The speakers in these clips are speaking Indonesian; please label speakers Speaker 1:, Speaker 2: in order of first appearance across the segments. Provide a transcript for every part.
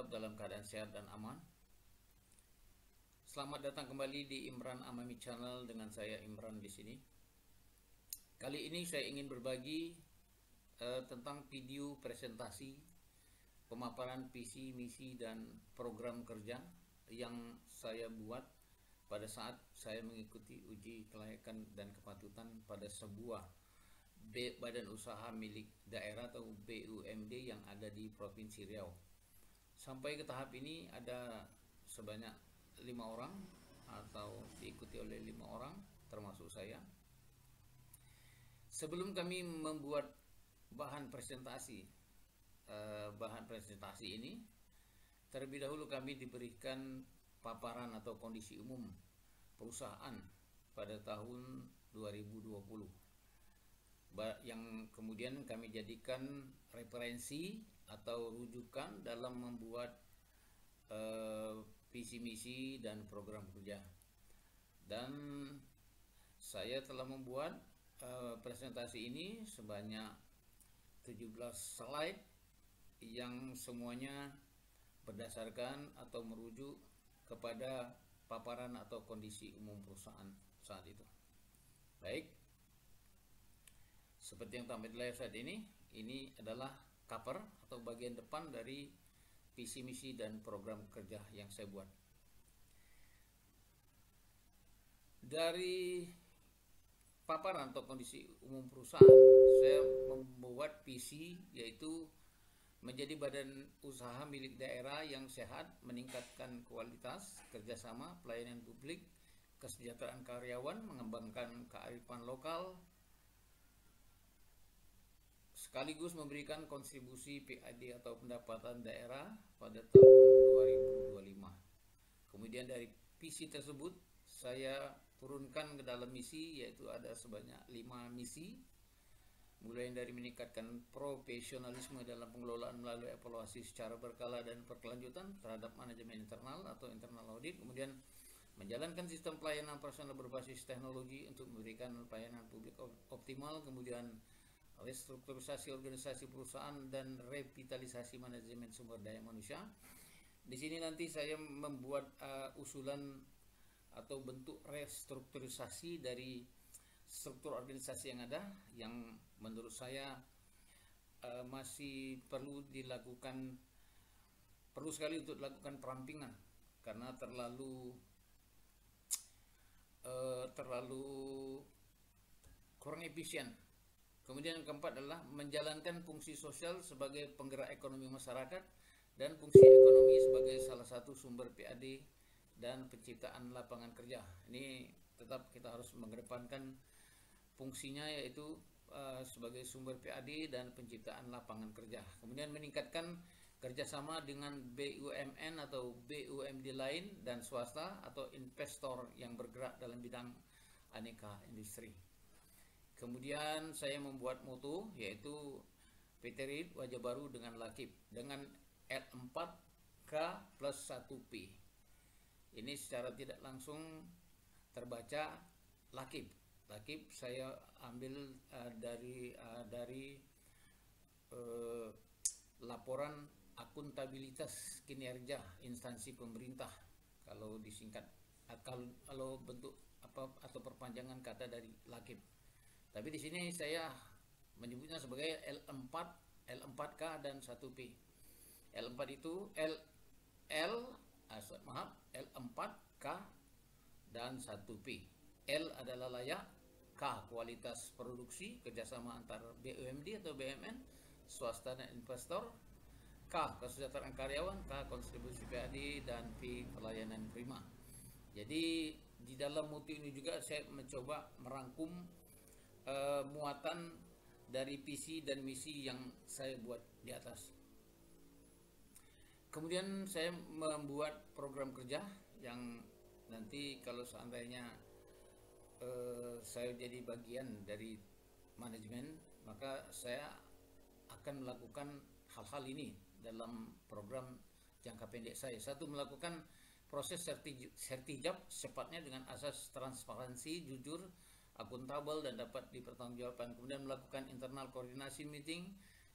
Speaker 1: tetap dalam keadaan sehat dan aman. Selamat datang kembali di Imran Amami Channel dengan saya Imran di sini. Kali ini saya ingin berbagi tentang video presentasi pemaparan visi, misi dan program kerja yang saya buat pada saat saya mengikuti uji kelayakan dan kepatutan pada sebuah badan usaha milik daerah atau BUMD yang ada di Provinsi Riau. Sampai ke tahap ini ada sebanyak 5 orang atau diikuti oleh 5 orang termasuk saya. Sebelum kami membuat bahan presentasi ini, terlebih dahulu kami diberikan paparan atau kondisi umum perusahaan pada tahun 2020 yang kemudian kami jadikan referensi atau rujukan dalam membuat visi misi dan program kerja. Dan saya telah membuat presentasi ini sebanyak 17 slide yang semuanya berdasarkan atau merujuk kepada paparan atau kondisi umum perusahaan saat itu. Baik, seperti yang tampil di layar saat ini adalah cover atau bagian depan dari visi misi dan program kerja yang saya buat. Dari paparan atau kondisi umum perusahaan, saya membuat visi, yaitu menjadi badan usaha milik daerah yang sehat, meningkatkan kualitas kerjasama, pelayanan publik, kesejahteraan karyawan, mengembangkan kearifan lokal, sekaligus memberikan kontribusi PAD atau pendapatan daerah pada tahun 2025. Kemudian dari visi tersebut saya turunkan ke dalam misi, yaitu ada sebanyak 5 misi, mulai dari meningkatkan profesionalisme dalam pengelolaan melalui evaluasi secara berkala dan berkelanjutan terhadap manajemen internal atau internal audit, kemudian menjalankan sistem pelayanan personal berbasis teknologi untuk memberikan pelayanan publik optimal, kemudian restrukturisasi organisasi perusahaan dan revitalisasi manajemen sumber daya manusia. Di sini nanti saya membuat usulan atau bentuk restrukturisasi dari struktur organisasi yang ada, yang menurut saya masih perlu sekali untuk dilakukan perampingan karena terlalu kurang efisien. Kemudian yang keempat adalah menjalankan fungsi sosial sebagai penggerak ekonomi masyarakat dan fungsi ekonomi sebagai salah satu sumber PAD dan penciptaan lapangan kerja. Ini tetap kita harus mengedepankan fungsinya, yaitu sebagai sumber PAD dan penciptaan lapangan kerja. Kemudian meningkatkan kerjasama dengan BUMN atau BUMD lain dan swasta atau investor yang bergerak dalam bidang aneka industri. Kemudian saya membuat moto, yaitu PT RIT wajah baru dengan Lakib dengan L4K plus 1P. Ini secara tidak langsung terbaca Lakib. Lakib saya ambil dari laporan akuntabilitas kinerja instansi pemerintah, kalau disingkat, kalau bentuk atau perpanjangan kata dari Lakib. Tapi di sini saya menyebutnya sebagai L4K dan 1P. L4 itu L4K dan 1P. L adalah layak, K kualitas produksi kerjasama antar BUMD atau BUMN, swasta dan investor, K kesejahteraan karyawan, K kontribusi PAD, dan P pelayanan prima. Jadi di dalam moto ini juga saya mencoba merangkum muatan dari visi dan misi yang saya buat di atas. Kemudian saya membuat program kerja yang nanti kalau seandainya saya jadi bagian dari manajemen, maka saya akan melakukan hal-hal ini dalam program jangka pendek saya. Satu, melakukan proses sertijab secepatnya dengan asas transparansi, jujur, akuntabel dan dapat dipertanggungjawabkan. Kemudian melakukan internal koordinasi meeting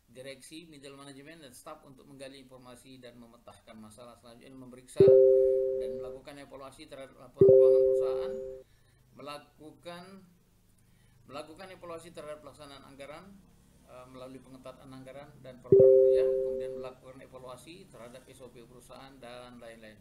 Speaker 1: direksi, middle management, dan staff untuk menggali informasi dan memetakan masalah. Selanjutnya memeriksa dan melakukan evaluasi terhadap laporan keuangan perusahaan, melakukan evaluasi terhadap pelaksanaan anggaran melalui pengetatan anggaran dan program kerja, kemudian melakukan evaluasi terhadap SOP perusahaan dan lain-lain.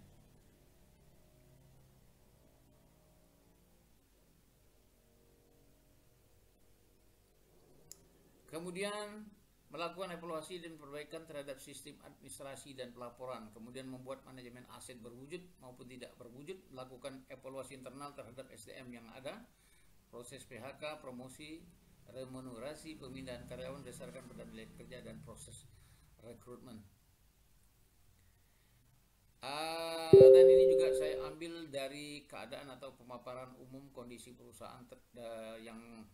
Speaker 1: Kemudian melakukan evaluasi dan perbaikan terhadap sistem administrasi dan pelaporan, kemudian membuat manajemen aset berwujud maupun tidak berwujud, melakukan evaluasi internal terhadap SDM yang ada, proses PHK, promosi, remunerasi, pemindahan karyawan berdasarkan pada nilai kerja, dan proses rekrutmen. Dan ini juga saya ambil dari keadaan atau pemaparan umum kondisi perusahaan yang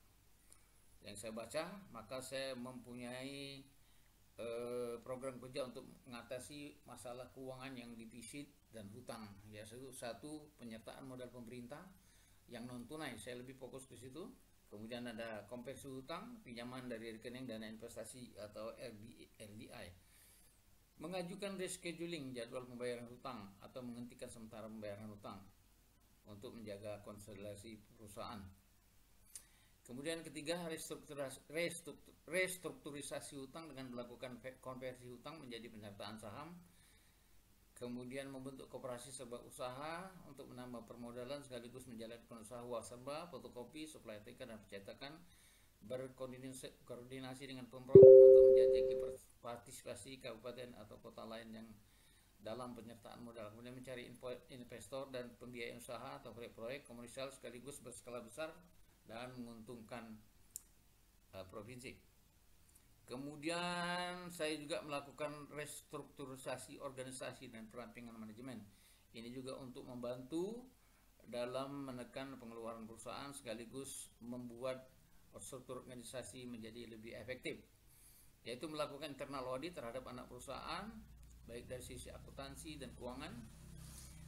Speaker 1: saya baca, maka saya mempunyai program kerja untuk mengatasi masalah keuangan yang defisit dan hutang. Ya, satu penyertaan modal pemerintah yang non tunai, saya lebih fokus ke situ. Kemudian ada konversi hutang, pinjaman dari rekening dana investasi atau RDI. Mengajukan rescheduling jadwal pembayaran hutang atau menghentikan sementara pembayaran hutang untuk menjaga konsolidasi perusahaan. Kemudian ketiga, restrukturisasi hutang dengan melakukan konversi hutang menjadi penyertaan saham. Kemudian membentuk koperasi serba usaha untuk menambah permodalan sekaligus menjalankan usaha wasserba, fotokopi, suplai TK dan percetakan, berkoordinasi dengan Pemprov untuk menjajaki partisipasi kabupaten atau kota lain yang dalam penyertaan modal. Kemudian mencari investor dan pembiayaan usaha atau proyek-proyek komersial sekaligus berskala besar dan menguntungkan provinsi. Kemudian saya juga melakukan restrukturisasi organisasi dan perampingan manajemen. Ini juga untuk membantu dalam menekan pengeluaran perusahaan sekaligus membuat struktur organisasi menjadi lebih efektif, yaitu melakukan internal audit terhadap anak perusahaan baik dari sisi akuntansi dan keuangan.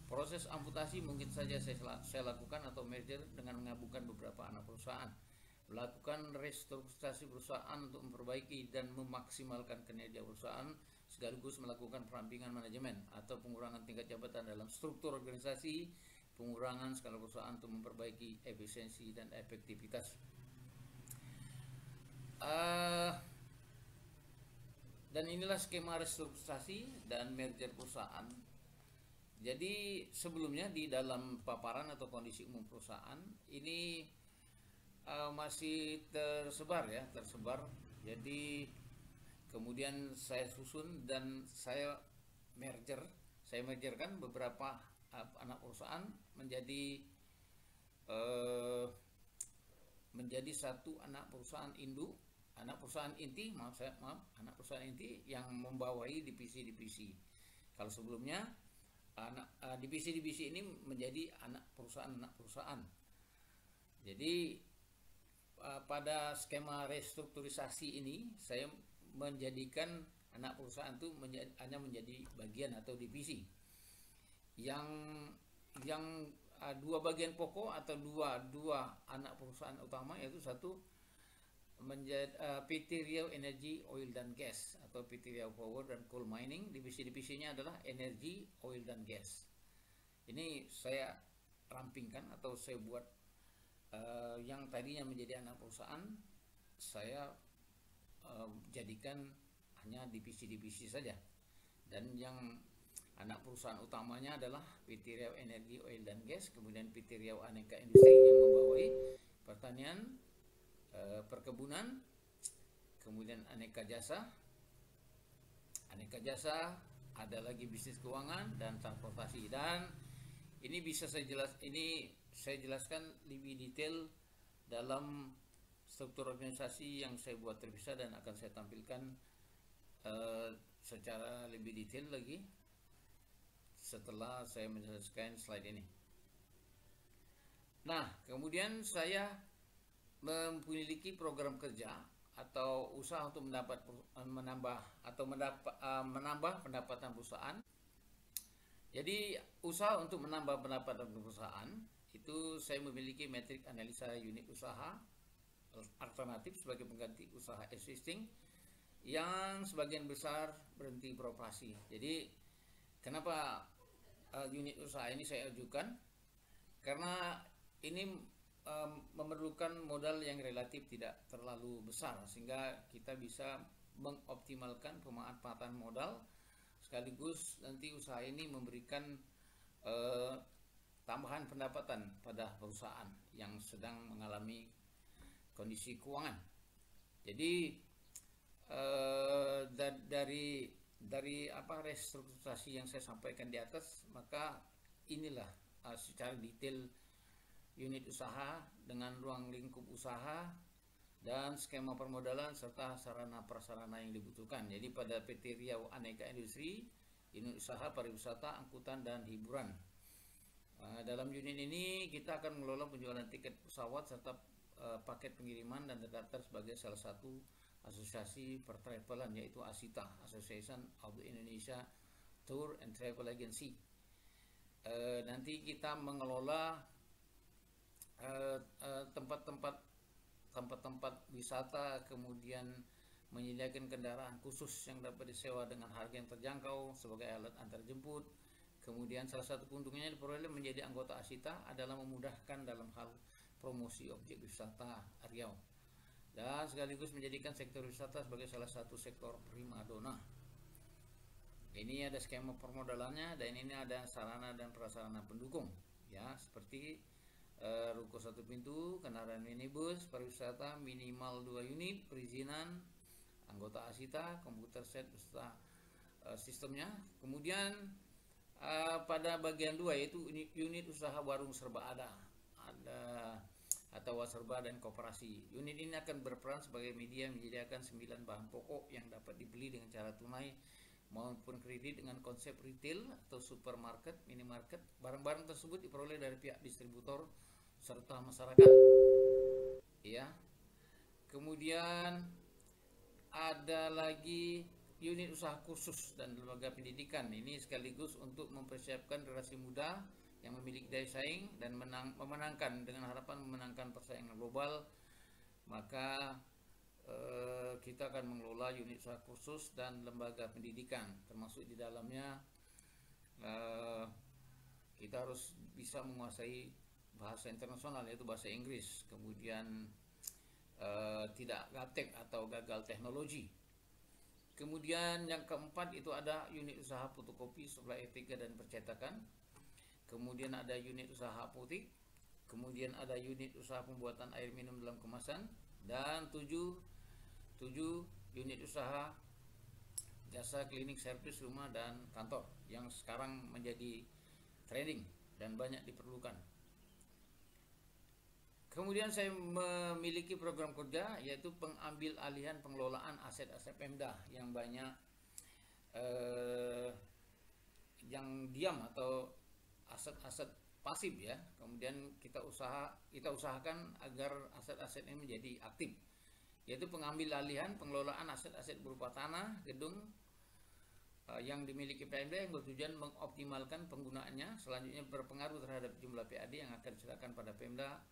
Speaker 1: Proses amputasi mungkin saja saya lakukan atau merger dengan menggabungkan beberapa anak perusahaan. Melakukan restrukturisasi perusahaan untuk memperbaiki dan memaksimalkan kinerja perusahaan sekaligus melakukan perampingan manajemen atau pengurangan tingkat jabatan dalam struktur organisasi, pengurangan skala perusahaan untuk memperbaiki efisiensi dan efektivitas. Dan inilah skema restrukturisasi dan merger perusahaan. Jadi sebelumnya di dalam paparan atau kondisi umum perusahaan ini masih tersebar. Jadi kemudian saya susun dan saya mergerkan beberapa anak perusahaan menjadi satu anak perusahaan induk, anak perusahaan inti, anak perusahaan inti yang membawahi divisi-divisi. Kalau sebelumnya divisi-divisi ini menjadi anak perusahaan. Jadi pada skema restrukturisasi ini saya menjadikan anak perusahaan itu hanya menjadi bagian atau divisi yang dua bagian pokok atau dua anak perusahaan utama, yaitu satu menjadi PT Riau Energy, Oil dan Gas atau PT Riau Power dan Coal Mining. Divisi-divisinya adalah energi, oil dan gas. Ini saya rampingkan atau saya buat yang tadinya menjadi anak perusahaan, saya jadikan hanya divisi-divisi saja. Dan yang anak perusahaan utamanya adalah PT Riau Energy, Oil dan Gas, kemudian PT Riau Aneka Industri yang membawahi pertanian, perkebunan, kemudian aneka jasa, ada lagi bisnis keuangan dan transportasi. Dan ini saya jelaskan lebih detail dalam struktur organisasi yang saya buat terpisah dan akan saya tampilkan secara lebih detail lagi setelah saya menyelesaikan slide ini. Nah, kemudian saya memiliki program kerja atau usaha untuk menambah pendapatan perusahaan. Jadi usaha untuk menambah pendapatan perusahaan itu saya memiliki metrik analisa unit usaha alternatif sebagai pengganti usaha existing yang sebagian besar berhenti beroperasi. Jadi kenapa unit usaha ini saya ajukan? Karena ini memerlukan modal yang relatif tidak terlalu besar, sehingga kita bisa mengoptimalkan pemanfaatan modal, sekaligus nanti usaha ini memberikan tambahan pendapatan pada perusahaan yang sedang mengalami kondisi keuangan. Jadi dari restrukturisasi yang saya sampaikan di atas, maka inilah secara detail unit usaha dengan ruang lingkup usaha dan skema permodalan serta sarana prasarana yang dibutuhkan. Jadi pada PT Riau Aneka Industri, unit usaha pariwisata, angkutan dan hiburan. Dalam unit ini kita akan mengelola penjualan tiket pesawat serta paket pengiriman dan terdaftar sebagai salah satu asosiasi pertravelan, yaitu ASITA, Association of the Indonesia Tour and Travel Agency. Nanti kita mengelola tempat-tempat wisata, kemudian menyediakan kendaraan khusus yang dapat disewa dengan harga yang terjangkau sebagai alat antar jemput. Kemudian salah satu keuntungannya diperoleh menjadi anggota ASITA adalah memudahkan dalam hal promosi objek wisata Riau, dan sekaligus menjadikan sektor wisata sebagai salah satu sektor primadona. Ini ada skema permodalannya, dan ini ada sarana dan prasarana pendukung, ya, seperti ruko 1 pintu, kendaraan minibus, pariwisata minimal 2 unit, perizinan, anggota ASITA, komputer set beserta sistemnya. Kemudian pada bagian 2 yaitu unit usaha warung serba ada atau serba dan koperasi. Unit ini akan berperan sebagai media menyediakan 9 bahan pokok yang dapat dibeli dengan cara tunai maupun kredit dengan konsep retail atau supermarket, minimarket. Barang-barang tersebut diperoleh dari pihak distributor serta masyarakat. Ya. Kemudian ada lagi unit usaha khusus dan lembaga pendidikan. Ini sekaligus untuk mempersiapkan generasi muda yang memiliki daya saing dan memenangkan dengan harapan memenangkan persaingan global. Maka kita akan mengelola unit usaha khusus dan lembaga pendidikan, termasuk di dalamnya kita harus bisa menguasai bahasa internasional, yaitu bahasa Inggris. Kemudian tidak gaptek atau gagal teknologi. Kemudian yang keempat itu ada unit usaha fotokopi, supply E3 dan percetakan. Kemudian ada unit usaha apotek. Kemudian ada unit usaha pembuatan air minum dalam kemasan. Dan 7 unit usaha jasa klinik, servis rumah dan kantor yang sekarang menjadi trending dan banyak diperlukan. Kemudian saya memiliki program kerja, yaitu pengambil alihan pengelolaan aset-aset Pemda yang banyak yang diam atau aset-aset pasif, ya. Kemudian kita usahakan agar aset-aset ini menjadi aktif, yaitu pengambil alihan pengelolaan aset-aset berupa tanah, gedung yang dimiliki Pemda yang bertujuan mengoptimalkan penggunaannya. Selanjutnya berpengaruh terhadap jumlah PAD yang akan diserahkan pada Pemda.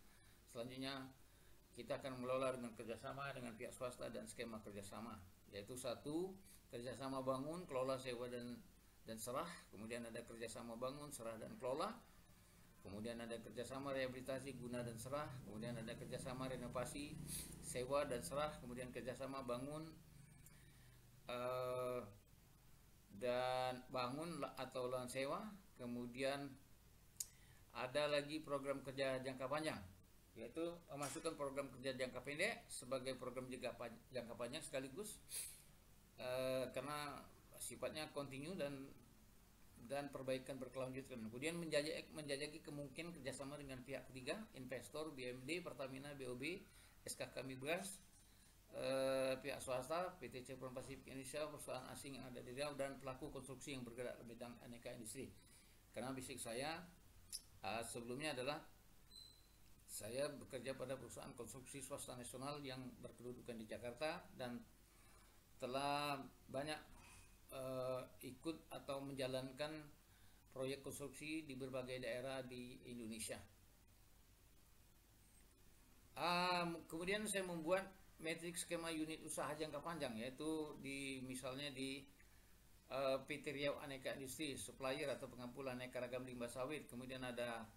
Speaker 1: Selanjutnya kita akan mengelola dengan kerjasama dengan pihak swasta dan skema kerjasama, yaitu 1. Kerjasama bangun, kelola, sewa dan serah. Kemudian ada kerjasama bangun, serah dan kelola. Kemudian ada kerjasama rehabilitasi, guna dan serah. Kemudian ada kerjasama renovasi, sewa dan serah. Kemudian kerjasama bangun dan bangun atau lahan sewa. Kemudian ada lagi program kerja jangka panjang, yaitu memasukkan program kerja jangka pendek sebagai program jangka panjang sekaligus, karena sifatnya kontinu dan perbaikan berkelanjutan. Kemudian menjajaki kemungkinan kerjasama dengan pihak ketiga, investor, BUMD, Pertamina, BOB, SKK Migas, pihak swasta, PT Chevron Pacific Indonesia, perusahaan asing yang ada di Riau, dan pelaku konstruksi yang bergerak di bidang aneka industri. Karena basic saya sebelumnya adalah saya bekerja pada perusahaan konstruksi swasta nasional yang berkedudukan di Jakarta dan telah banyak ikut atau menjalankan proyek konstruksi di berbagai daerah di Indonesia. Kemudian saya matriks skema unit usaha jangka panjang, yaitu misalnya di PT Riau Aneka Industri, supplier atau pengepul aneka ragam limbah sawit. Kemudian ada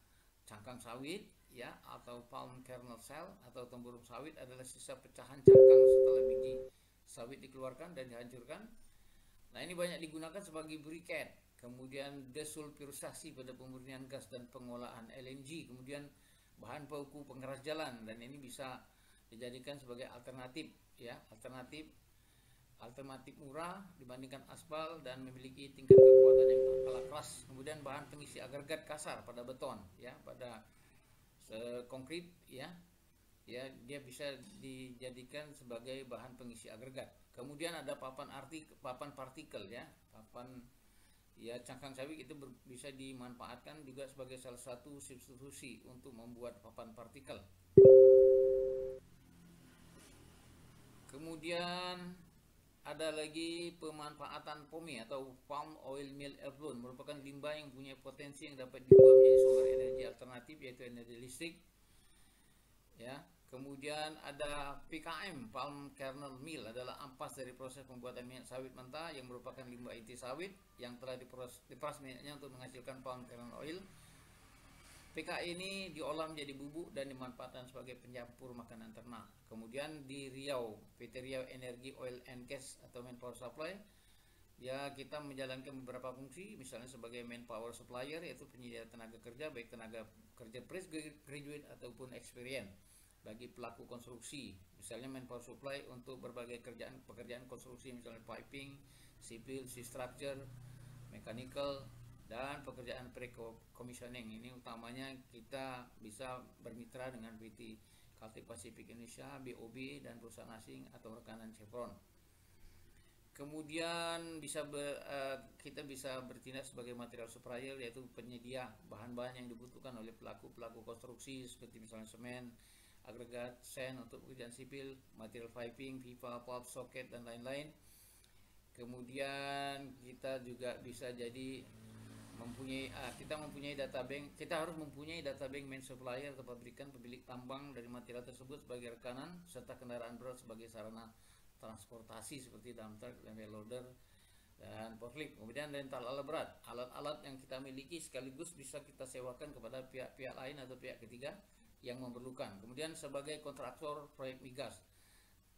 Speaker 1: cangkang sawit, ya, atau palm kernel cell atau tempurung sawit adalah sisa pecahan cangkang setelah biji sawit dikeluarkan dan dihancurkan. Nah, ini banyak digunakan sebagai briket. Kemudian desulfurisasi pada pemurnian gas dan pengolahan LNG. Kemudian bahan baku pengeras jalan, dan ini bisa dijadikan sebagai alternatif, ya, alternatif murah dibandingkan aspal dan memiliki tingkat kekuatan yang kalah keras. Kemudian bahan pengisi agregat kasar pada beton, ya, pada konkrit, ya, dia bisa dijadikan sebagai bahan pengisi agregat. Kemudian ada papan partikel, ya, cangkang sawit itu bisa dimanfaatkan juga sebagai salah satu substitusi untuk membuat papan partikel. Kemudian ada lagi pemanfaatan POME atau palm oil meal effluent, merupakan limbah yang punya potensi yang dapat diubah menjadi sumber energi alternatif, yaitu energi listrik, ya. Kemudian ada PKM, palm kernel meal, adalah ampas dari proses pembuatan minyak sawit mentah yang merupakan limbah inti sawit yang telah diperas minyaknya untuk menghasilkan palm kernel oil. PKI ini diolah menjadi bubuk dan dimanfaatkan sebagai pencampur makanan ternak. Kemudian di Riau, PT Riau Energi Oil and Gas atau Manpower Supply, ya, kita menjalankan beberapa fungsi, misalnya sebagai manpower supplier, yaitu penyedia tenaga kerja, baik tenaga kerja fresh graduate ataupun experience bagi pelaku konstruksi. Misalnya manpower supply untuk berbagai pekerjaan konstruksi, misalnya piping, civil, structure, mechanical, dan pekerjaan pre-commissioning. Ini utamanya kita bisa bermitra dengan PT Caltech Pacific Indonesia, BOB, dan perusahaan asing atau rekanan Chevron. Kemudian kita bisa bertindak sebagai material supplier, yaitu penyedia bahan-bahan yang dibutuhkan oleh pelaku konstruksi, seperti misalnya semen, agregat, sand untuk pekerjaan sipil, material piping, pipa, pulp, soket, dan lain-lain. Kemudian kita juga bisa jadi kita harus mempunyai data bank main supplier atau pabrikan pemilik tambang dari material tersebut sebagai rekanan, serta kendaraan berat sebagai sarana transportasi seperti dump truck, level loader, dan forklift. Kemudian rental alat berat, alat-alat yang kita miliki sekaligus bisa kita sewakan kepada pihak-pihak lain atau pihak ketiga yang memerlukan. Kemudian sebagai kontraktor proyek migas,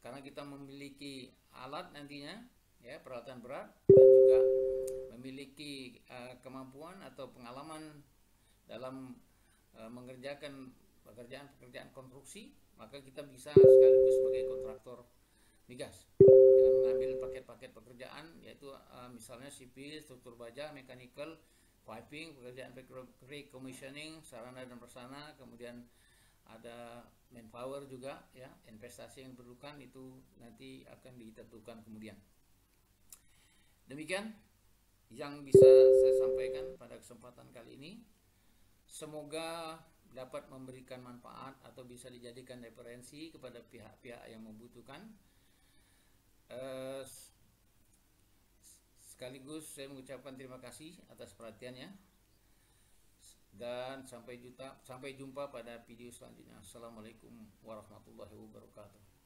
Speaker 1: karena kita memiliki alat nantinya, ya, peralatan berat, dan juga memiliki kemampuan atau pengalaman dalam mengerjakan pekerjaan konstruksi, maka kita bisa sekaligus sebagai kontraktor migas dengan mengambil paket-paket pekerjaan, yaitu misalnya sipil, struktur baja, mechanical, piping, pekerjaan pre-commissioning, sarana dan prasarana, kemudian ada manpower juga, ya, investasi yang diperlukan itu nanti akan ditentukan kemudian. Demikian yang bisa saya sampaikan pada kesempatan kali ini. Semoga dapat memberikan manfaat atau bisa dijadikan referensi kepada pihak-pihak yang membutuhkan. Sekaligus saya mengucapkan terima kasih atas perhatiannya, dan sampai jumpa pada video selanjutnya. Assalamualaikum warahmatullahi wabarakatuh.